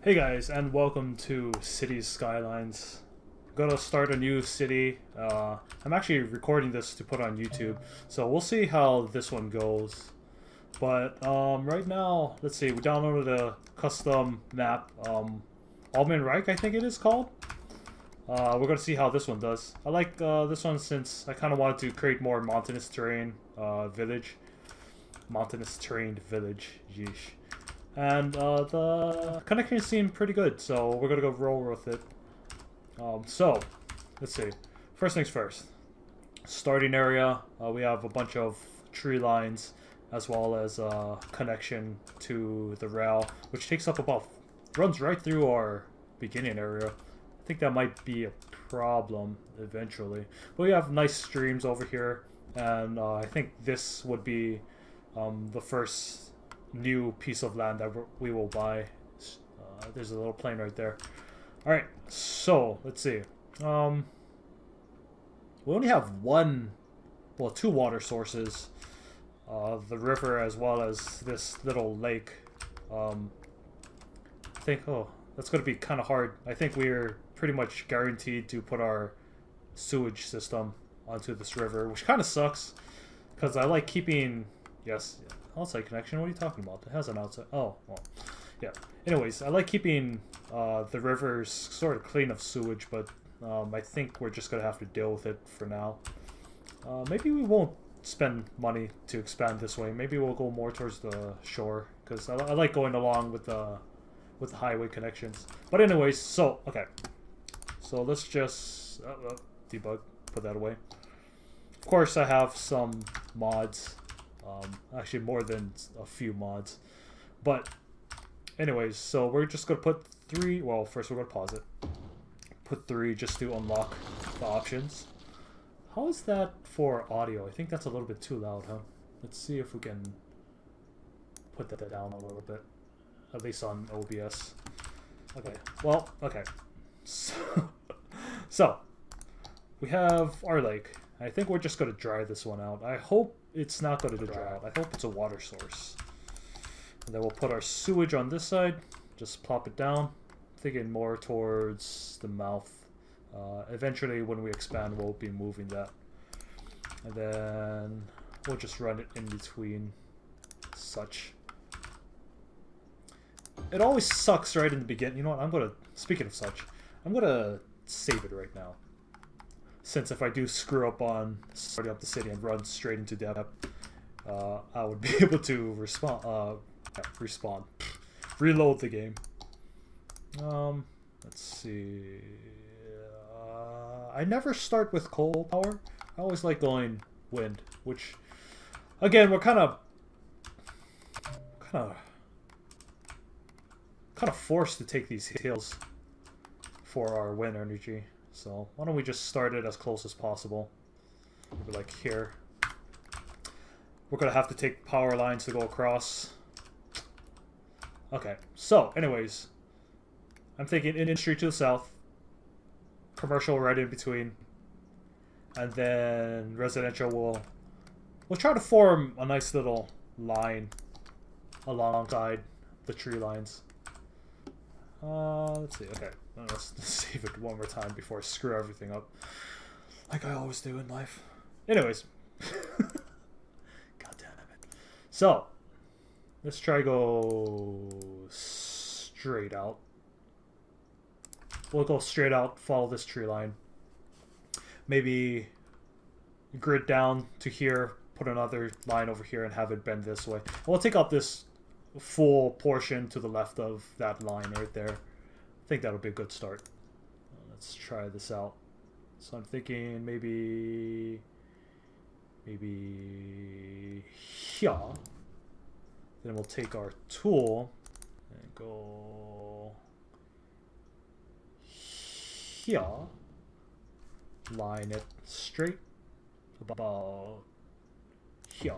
Hey guys, and welcome to Cities Skylines. I'm gonna start a new city. I'm actually recording this to put on YouTube, so we'll see how this one goes. But right now, let's see. We downloaded a custom map, Alman Reich, I think it is called. We're gonna see how this one does. I like this one since I kind of wanted to create more mountainous terrain village. Mountainous terrain village. Yeesh. And the connection seemed pretty good, so we're gonna go roll with it. So, let's see. First things first. Starting area, we have a bunch of tree lines, as well as a connection to the rail, which takes up runs right through our beginning area. I think that might be a problem eventually. But we have nice streams over here, and I think this would be the first new piece of land that we will buy. There's a little plane right there. Alright, so let's see. We only have two water sources. The river as well as this little lake. I think, that's going to be kind of hard. I think we're pretty much guaranteed to put our sewage system onto this river, which kind of sucks. Because I like keeping... Yes, outside connection? What are you talking about? It has an outside... Oh, well, yeah. Anyways, I like keeping the rivers sort of clean of sewage, but I think we're just going to have to deal with it for now. Maybe we won't spend money to expand this way. Maybe we'll go more towards the shore, because I like going along with the highway connections. But anyways, so, okay. So let's just debug, put that away. Of course, I have some mods. Actually more than a few mods, but anyways, so we're just gonna put 3. Well, first we're gonna pause it, put 3 just to unlock the options. How is that for audio? I think that's a little bit too loud, huh? Let's see if we can put that down a little bit, at least on OBS. Okay, well, okay, so we have our lake. I think we're just gonna dry this one out. I hope it's not going to dry out. I hope it's a water source. And then we'll put our sewage on this side. Just plop it down. Thinking more towards the mouth. Eventually, when we expand, we'll be moving that. And then we'll just run it in between such. It always sucks right in the beginning. You know what? Speaking of such, I'm going to save it right now. Since if I do screw up on starting up the city and run straight into depth, I would be able to reload the game. Let's see. I never start with coal power. I always like going wind, which, again, we're kind of forced to take these hills for our wind energy. So why don't we just start it as close as possible? Maybe like here. We're gonna have to take power lines to go across. Okay, so anyways, I'm thinking industry to the south, commercial right in between, and then residential we'll try to form a nice little line alongside the tree lines. Let's see, okay. Let's save it one more time before I screw everything up. Like I always do in life. Anyways. God damn it. So, let's try go straight out. We'll go straight out, follow this tree line. Maybe grid down to here, put another line over here and have it bend this way. We'll take out this full portion to the left of that line right there. I think that'll be a good start. Let's try this out. So I'm thinking maybe here. Then we'll take our tool and go here. Line it straight about here.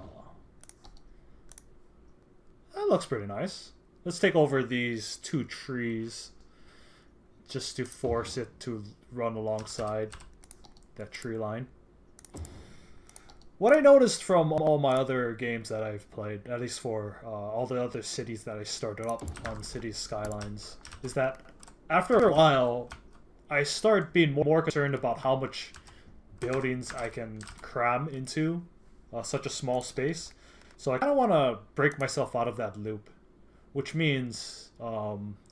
That looks pretty nice. Let's take over these 2 trees just to force it to run alongside that tree line. what I noticed from all my other games that I've played, at least for all the other cities that I started up on Cities Skylines, is that after a while, I start being more concerned about how much buildings I can cram into such a small space. So I kind of want to break myself out of that loop, which means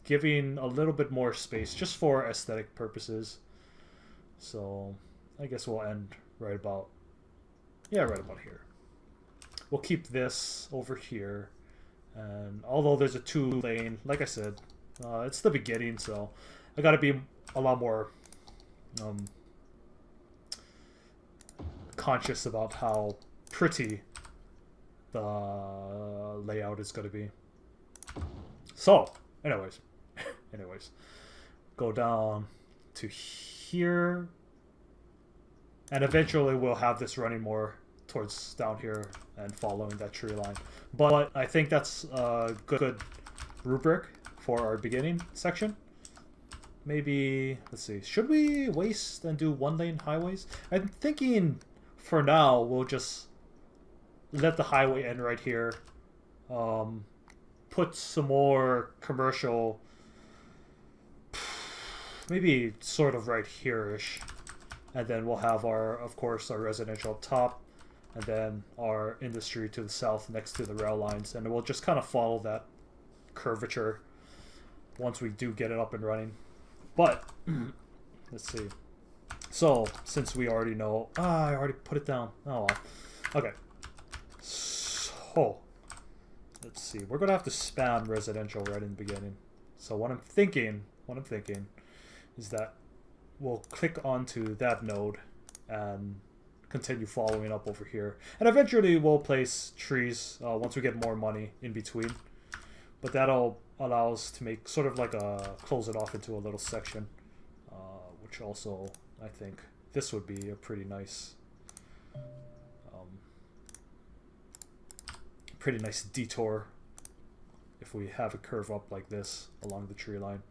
giving a little bit more space just for aesthetic purposes. So I guess we'll end right about, yeah, right about here. We'll keep this over here. And although there's a 2-lane, like I said, it's the beginning, so I gotta be a lot more conscious about how pretty the layout is gonna be. So, anyways, go down to here, and eventually we'll have this running more towards down here and following that tree line. But I think that's a good rubric for our beginning section. Maybe, let's see, should we waste and do 1-lane highways? I'm thinking for now we'll just let the highway end right here. Put some more commercial, maybe sort of right here-ish. And then we'll have our, of course, our residential up top, and then our industry to the south next to the rail lines. And we'll just kind of follow that curvature once we do get it up and running. But, let's see. So, since we already know... I already put it down. Oh, well. Okay. So, let's see. We're going to have to spam residential right in the beginning. So what I'm thinking is that we'll click onto that node and continue following up over here. And eventually we'll place trees once we get more money in between. But that'll allow us to make sort of like a close it off into a little section, which also I think this would be a pretty nice detour if we have a curve up like this along the tree line.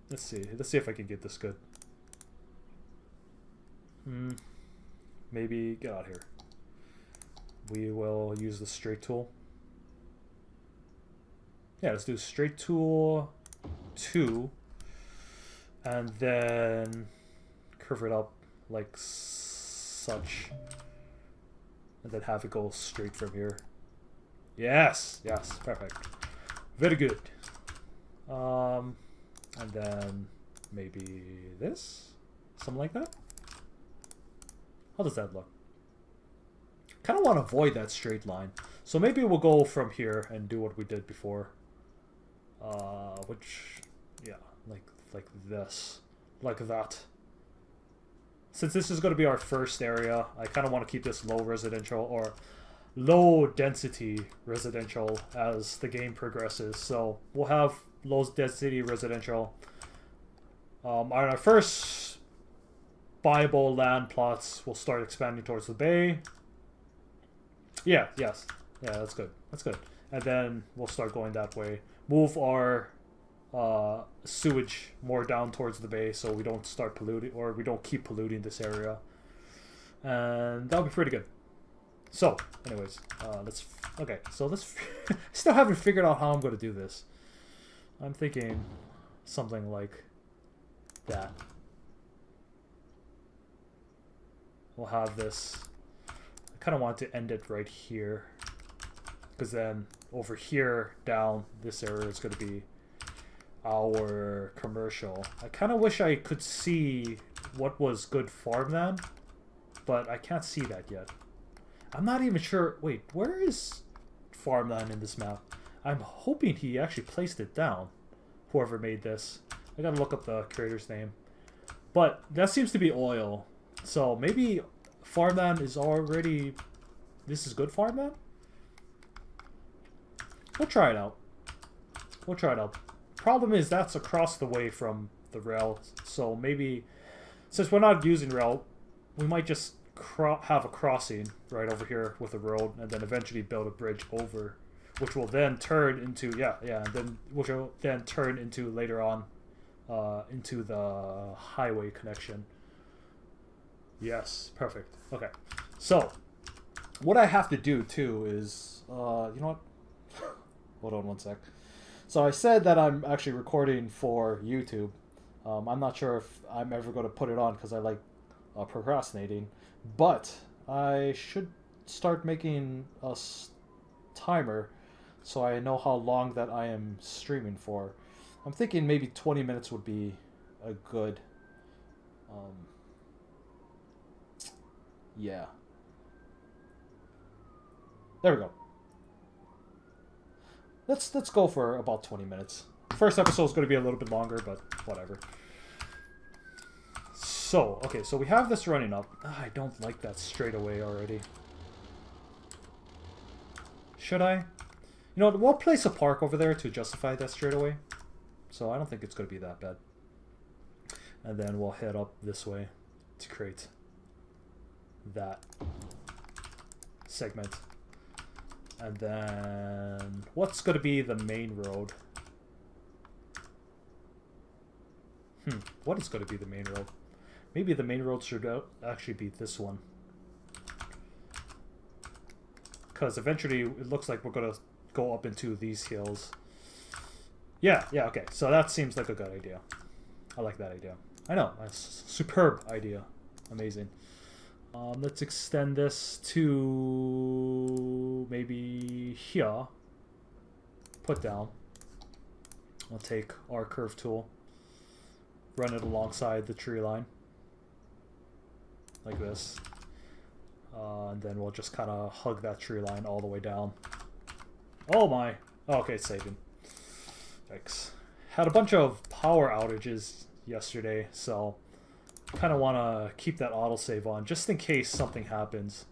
Let's see if I can get this good. Maybe get out here. We will use the straight tool. Yeah, let's do straight tool 2, and then curve it up like such, and then have it go straight from here. Yes, perfect, very good. And then maybe this, something like that. How does that look? Kind of want to avoid that straight line, so maybe we'll go from here and do what we did before. Which, yeah, like this, like that. Since this is going to be our first area, I kind of want to keep this low residential or low density residential as the game progresses. So we'll have low density residential. On our first buyable land plots, we'll start expanding towards the bay. Yeah, yes. Yeah, that's good. That's good. And then we'll start going that way. Move our sewage more down towards the bay so we don't start polluting, or we don't keep polluting this area. And that'll be pretty good. So, anyways, let's still haven't figured out how I'm going to do this. I'm thinking something like that. We'll have this. I kind of want to end it right here, because then over here down this area is going to be our commercial. I kind of wish I could see what was good farmland, but I can't see that yet. I'm not even sure. Wait, where is farmland in this map? I'm hoping he actually placed it down, whoever made this. I gotta look up the creator's name. But that seems to be oil. So maybe farmland is already... This is good farmland? We'll try it out. We'll try it out. Problem is that's across the way from the rail. So maybe, since we're not using rail, we might just have a crossing right over here with a road, and then eventually build a bridge over, which will then turn into which will then turn into later on into the highway connection. Yes, perfect. Okay. So, what I have to do too is, you know what? Hold on one sec. So I said that I'm actually recording for YouTube. I'm not sure if I'm ever going to put it on because I like procrastinating, but I should start making a timer so I know how long that I am streaming for. I'm thinking maybe 20 minutes would be a good. Um, yeah. There we go. Let's go for about 20 minutes. First episode is going to be a little bit longer, but whatever. So, okay, so we have this running up. I don't like that straightaway already. Should I? You know, we'll place a park over there to justify that straightaway. So I don't think it's going to be that bad. And then we'll head up this way to create that segment. And then what's going to be the main road? What is going to be the main road? Maybe the main road should actually be this one. Because eventually it looks like we're going to go up into these hills. Yeah, okay. So that seems like a good idea. I like that idea. I know. A superb idea. Amazing. Let's extend this to maybe here. Put down. We'll take our curve tool. Run it alongside the tree line. Like this. And then we'll just kind of hug that tree line all the way down. Oh my. Oh, okay, it's saving. Thanks. Had a bunch of power outages yesterday, so kind of want to keep that autosave on just in case something happens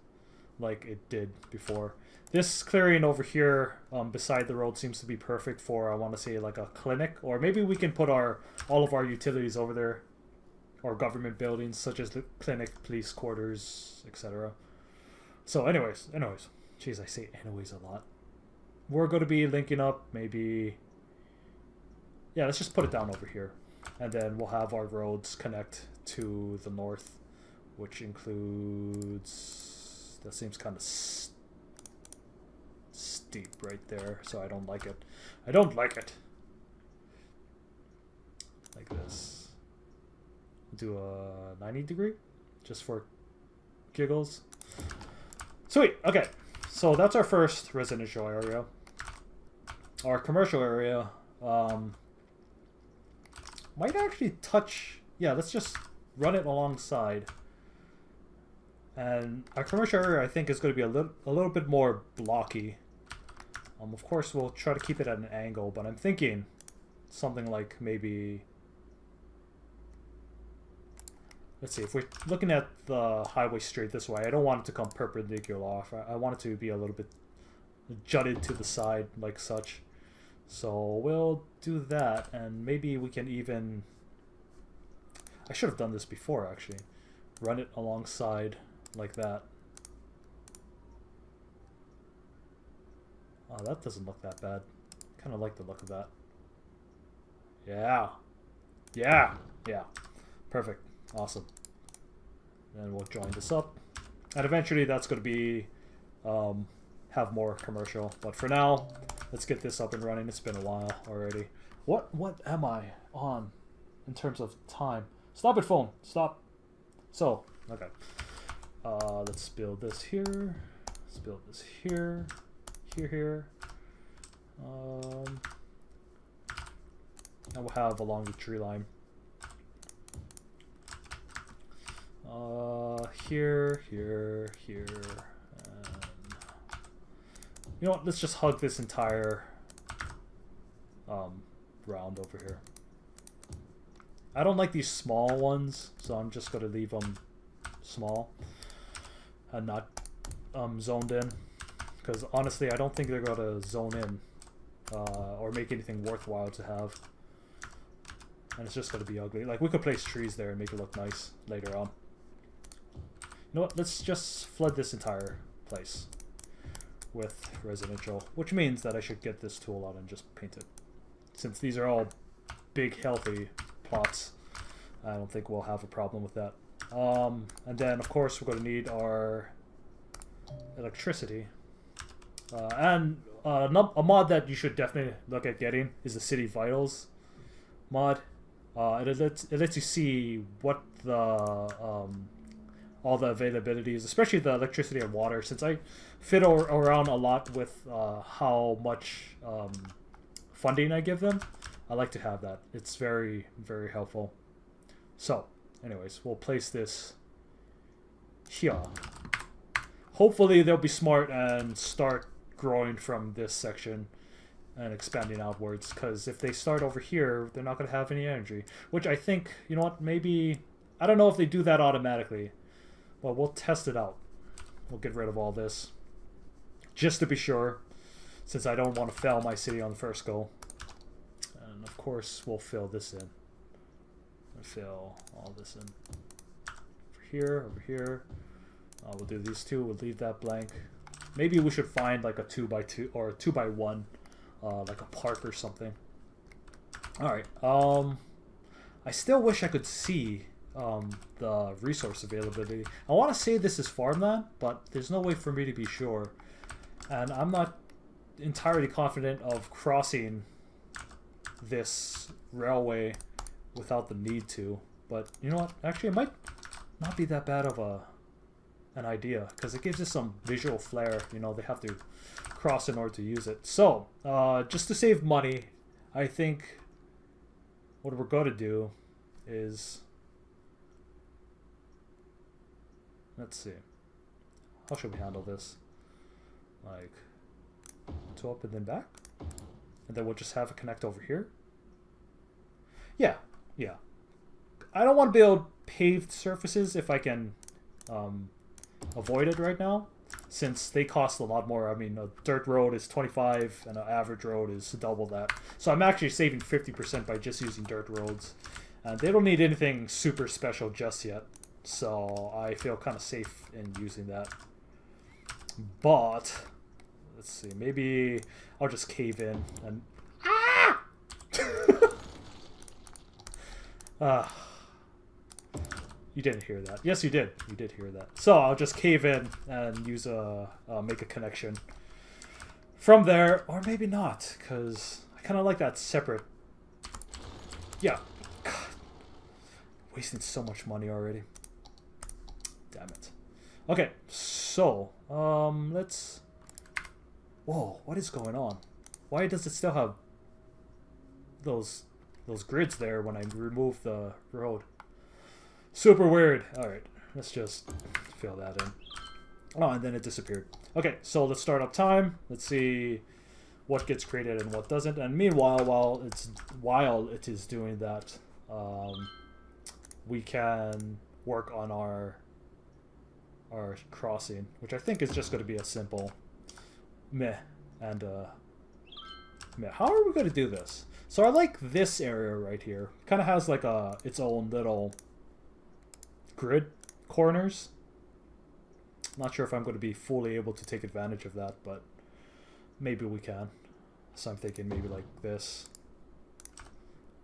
like it did before. This clearing over here beside the road seems to be perfect for, I want to say, like a clinic, or maybe we can put all of our utilities over there, or government buildings such as the clinic, police quarters, etc. So anyways, jeez, I say anyways a lot. We're going to be linking up maybe, yeah, let's just put it down over here, and then we'll have our roads connect to the north, which includes, that seems kind of steep right there, so I don't like it. I don't like it. Like this. Do a 90 degree, just for giggles. Sweet, okay. So that's our first residential area. Our commercial area might actually touch, yeah, let's just run it alongside. And our commercial area, I think, is going to be a little bit more blocky. Of course, we'll try to keep it at an angle, but I'm thinking something like maybe, let's see, if we're looking at the highway straight this way, I don't want it to come perpendicular off. I want it to be a little bit jutted to the side like such. So we'll do that, and maybe we can even, I should have done this before actually, run it alongside like that. Oh, that doesn't look that bad. Kind of like the look of that. Yeah. Perfect. Awesome. Then we'll join this up. And eventually that's going to be, have more commercial. But for now, let's get this up and running. It's been a while already. What am I on in terms of time? Stop it, phone. Stop. So, okay. Let's build this here. Let's build this here. Here. And we'll have along the tree line. Here. And you know what? Let's just hug this entire round over here. I don't like these small ones, so I'm just going to leave them small and not zoned in. Because honestly, I don't think they're going to zone in or make anything worthwhile to have. And it's just going to be ugly. Like, we could place trees there and make it look nice later on. You know what? Let's just flood this entire place with residential. Which means that I should get this tool out and just paint it. Since these are all big, healthy plots, I don't think we'll have a problem with that. And then, of course, we're going to need our electricity. And a mod that you should definitely look at getting is the City Vitals mod. It lets you see what the all the availability is, especially the electricity and water. Since I fiddle around a lot with how much funding I give them, I like to have that. It's very, very helpful. So, anyways, we'll place this here. Hopefully they'll be smart and start growing from this section and expanding outwards, because if they start over here, they're not going to have any energy. Which I think, you know what, maybe... I don't know if they do that automatically. Well, we'll test it out. We'll get rid of all this. Just to be sure, since I don't want to fail my city on the first go. And of course, we'll fill this in. We'll fill all this in. Over here. We'll do these two. We'll leave that blank. Maybe we should find like a 2x2 or a 2x1, like a park or something. Alright. I still wish I could see the resource availability. I want to say this is farmland, but there's no way for me to be sure. And I'm not entirely confident of crossing this railway without the need to. But you know what? Actually, it might not be that bad of an idea, because it gives us some visual flair. You know, they have to cross in order to use it. So, just to save money, I think what we're going to do is... Let's see. How should we handle this? Like, 2 up and then back? And then we'll just have it connect over here? Yeah. I don't want to build paved surfaces if I can avoid it right now, since they cost a lot more. I mean, a dirt road is 25 and an average road is double that. So I'm actually saving 50% by just using dirt roads. And they don't need anything super special just yet. So I feel kind of safe in using that. But let's see, maybe I'll just cave in and you didn't hear that. Yes, you did. You did hear that. So I'll just cave in and use make a connection from there, or maybe not, because I kind of like that separate. Yeah. God. Wasting so much money already. Damn it. Okay, so let's... Whoa, what is going on? Why does it still have those grids there when I remove the road? Super weird. Alright, let's just fill that in. Oh, and then it disappeared. Okay, so let's start up time. Let's see what gets created and what doesn't. And meanwhile, while it is doing that, we can work on our crossing, which I think is just going to be a simple meh and meh. How are we going to do this? So I like this area right here. Kind of has like its own little grid corners. Not sure if I'm going to be fully able to take advantage of that, but maybe we can. So I'm thinking maybe like this,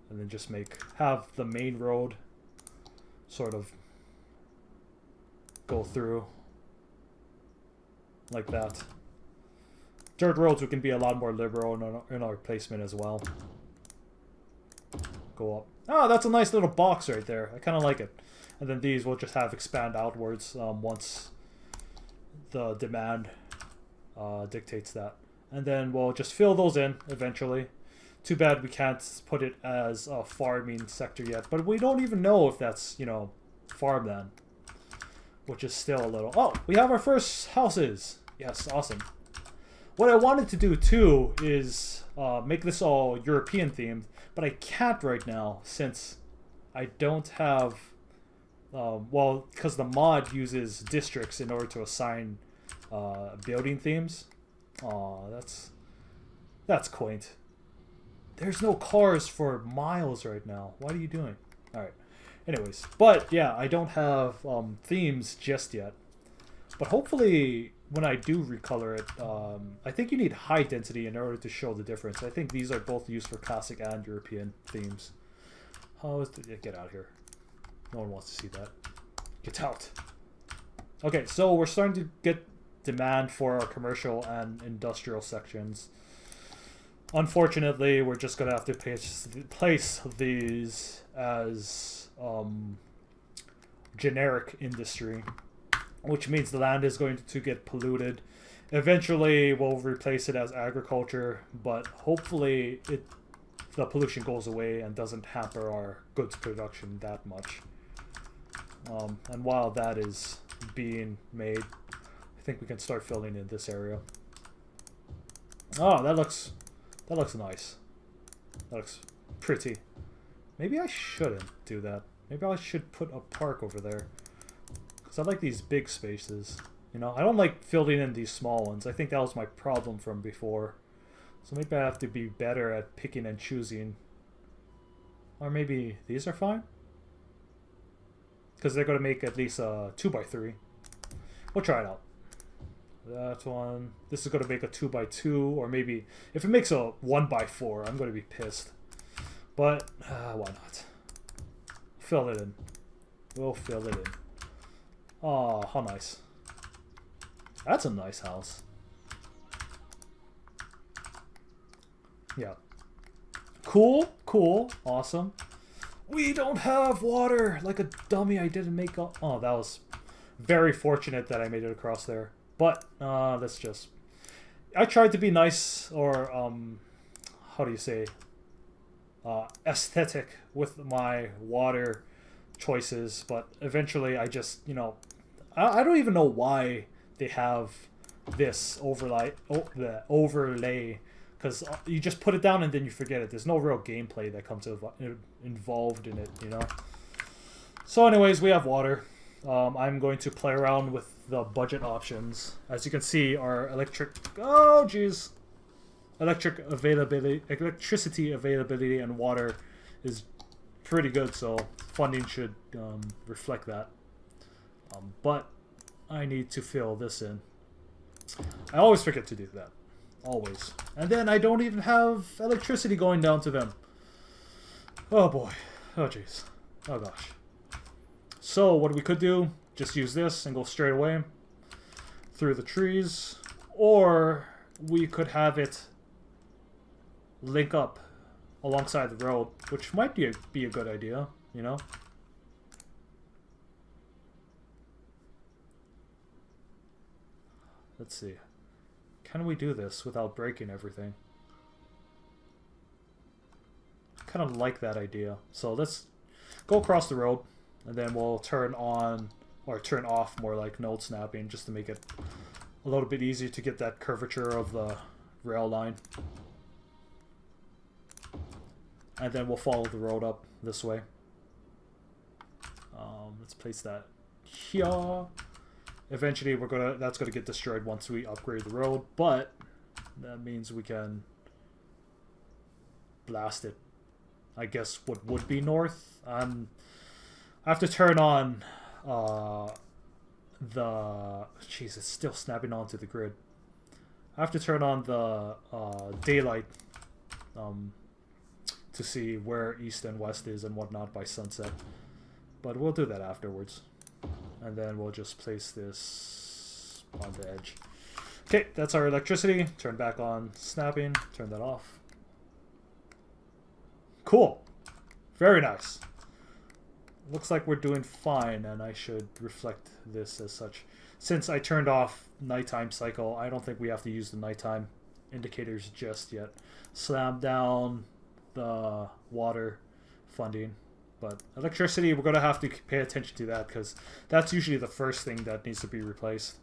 and then just have the main road sort of go through like that. Dirt roads, we can be a lot more liberal in our placement as well. Go up. Oh, that's a nice little box right there. I kind of like it. And then these we'll just have expand outwards once the demand dictates that. And then we'll just fill those in eventually. Too bad we can't put it as a farming sector yet. But we don't even know if that's, you know, farmland. Which is still a little... Oh, we have our first houses. Yes, awesome. What I wanted to do too is make this all European themed. But I can't right now since I don't have... well, because the mod uses districts in order to assign building themes. Aw, that's quaint. There's no cars for miles right now. What are you doing? Alright. Anyways, but yeah, I don't have themes just yet. But hopefully, when I do recolor it, I think you need high density in order to show the difference. I think these are both used for classic and European themes. How is the... Get out of here. No one wants to see that. Get out. Okay, so we're starting to get demand for our commercial and industrial sections. Unfortunately, we're just going to have to place these as generic industry, which means the land is going to get polluted. Eventually, we'll replace it as agriculture, but hopefully the pollution goes away and doesn't hamper our goods production that much. And while that is being made, I think we can start filling in this area. Oh, that looks nice. That looks pretty. Maybe I shouldn't do that. Maybe I should put a park over there. Because I like these big spaces. You know, I don't like filling in these small ones. I think that was my problem from before. So maybe I have to be better at picking and choosing. Or maybe these are fine? Because they're going to make at least a 2x3. We'll try it out. That one. This is going to make a 2x2. Or maybe, if it makes a 1x4, I'm going to be pissed. But, why not? Fill it in. We'll fill it in. Oh, how nice. That's a nice house. Yeah. Cool, cool, awesome. We don't have water! Like a dummy, I didn't make up. Oh, that was very fortunate that I made it across there. But, let's just... I tried to be nice, or, how do you say? Aesthetic with my water choices, but eventually I just, you know... I don't even know why they have this overlay, because you just put it down and then you forget it. There's no real gameplay that comes involved in it, you know. So anyways, we have water. I'm going to play around with the budget options. As you can see, our electricity availability and water is pretty good, so funding should reflect that. But I need to fill this in. I always forget to do that. Always. And then I don't even have electricity going down to them. Oh boy. Oh jeez. Oh gosh. So what we could do, just use this and go straight away through the trees. Or we could have it link up alongside the road, which might be a good idea, you know? Let's see. Can we do this without breaking everything? I kind of like that idea. So let's go across the road, and then we'll turn on, or turn off more like node snapping, just to make it a little bit easier to get that curvature of the rail line. And then we'll follow the road up this way. Let's place that here. Eventually, that's gonna get destroyed once we upgrade the road, but that means we can blast it. I guess what would be north. I have to turn on the. Jeez, it's still snapping onto the grid. I have to turn on the daylight to see where east and west is and whatnot by sunset. But we'll do that afterwards. And then we'll just place this on the edge. Okay, that's our electricity. Turn back on snapping. Turn that off. Cool. Very nice. Looks like we're doing fine, and I should reflect this as such. Since I turned off nighttime cycle, I don't think we have to use the nighttime indicators just yet. Slam down the water funding. But electricity, we're going to have to pay attention to that, because that's usually the first thing that needs to be replaced.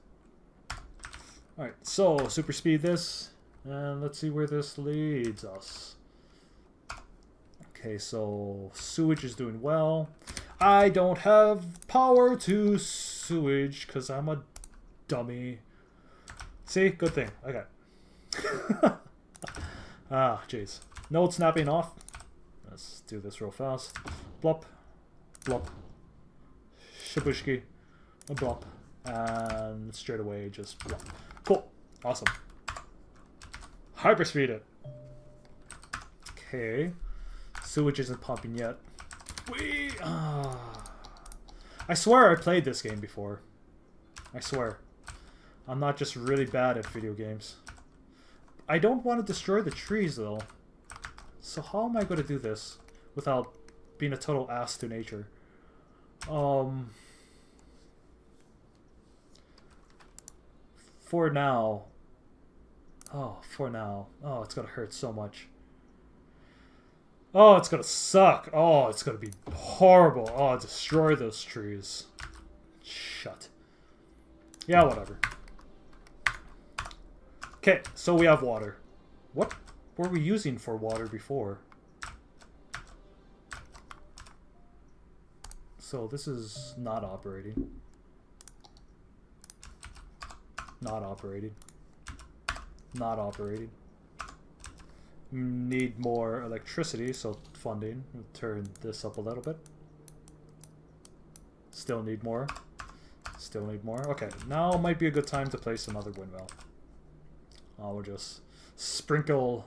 Alright, so super speed this, and let's see where this leads us. Okay, so sewage is doing well. I don't have power to sewage, because I'm a dummy. See? Good thing. Okay. Ah, jeez. Node snapping off. Let's do this real fast. Blop, blop, shabushki, a blop, and straight away just blop. Cool, awesome. Hyperspeed it. Okay, sewage isn't pumping yet. I swear I played this game before. I swear. I'm not just really bad at video games. I don't want to destroy the trees, though. So how am I going to do this without being a total ass to nature? For now. Oh, for now. Oh, it's going to hurt so much. Oh, it's going to suck. Oh, it's going to be horrible. Oh, destroy those trees. Shut. Yeah, whatever. Okay, so we have water. What were we using for water before? So this is not operating. Not operating. Not operating. Need more electricity, so funding. We'll turn this up a little bit. Still need more. Still need more. Okay, now might be a good time to place another windmill. We'll just sprinkle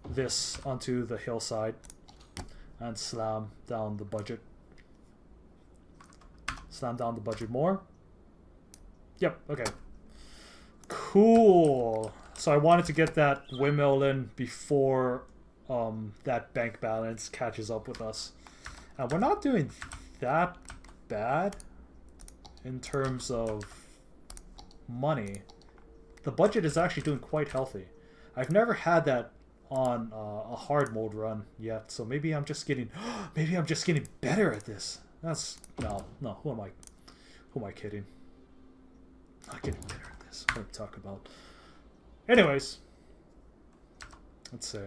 this onto the hillside and slam down the budget. Slam down the budget more. Yep, okay. Cool. So I wanted to get that windmill in before that bank balance catches up with us. And we're not doing that bad in terms of money. The budget is actually doing quite healthy. I've never had that on a hard mode run yet, so maybe I'm just getting maybe I'm just getting better at this. That's no. Who am I kidding? Not getting better at this. What am I talking about? Anyways, let's see.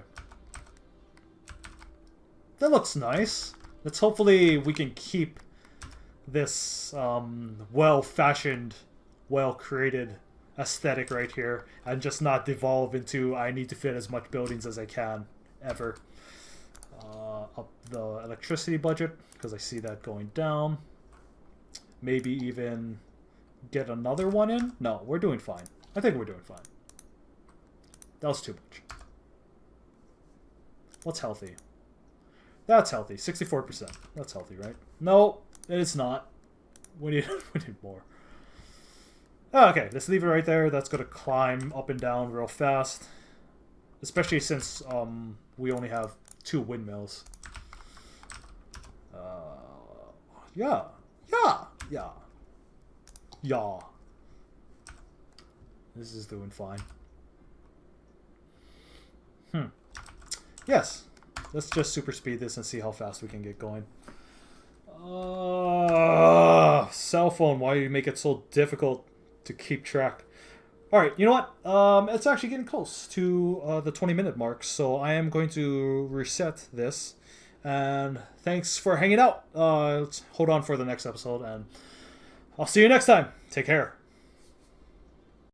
That looks nice. Let's hopefully we can keep this well-fashioned, well-created aesthetic right here and just not devolve into I need to fit as much buildings as I can ever. Up the electricity budget because I see that going down. Maybe even get another one in. No, we're doing fine. I think we're doing fine. That was too much. What's healthy? That's healthy. 64%. That's healthy, right? No, it's not. We need more. Oh, okay, let's leave it right there. That's going to climb up and down real fast. Especially since we only have 2 windmills. Yeah. This is doing fine. Yes. Let's just super speed this and see how fast we can get going. Cell phone, why do you make it so difficult to keep track? Alright, you know what? It's actually getting close to the 20-minute mark, so I am going to reset this. And thanks for hanging out. Let's hold on for the next episode, and I'll see you next time. Take care.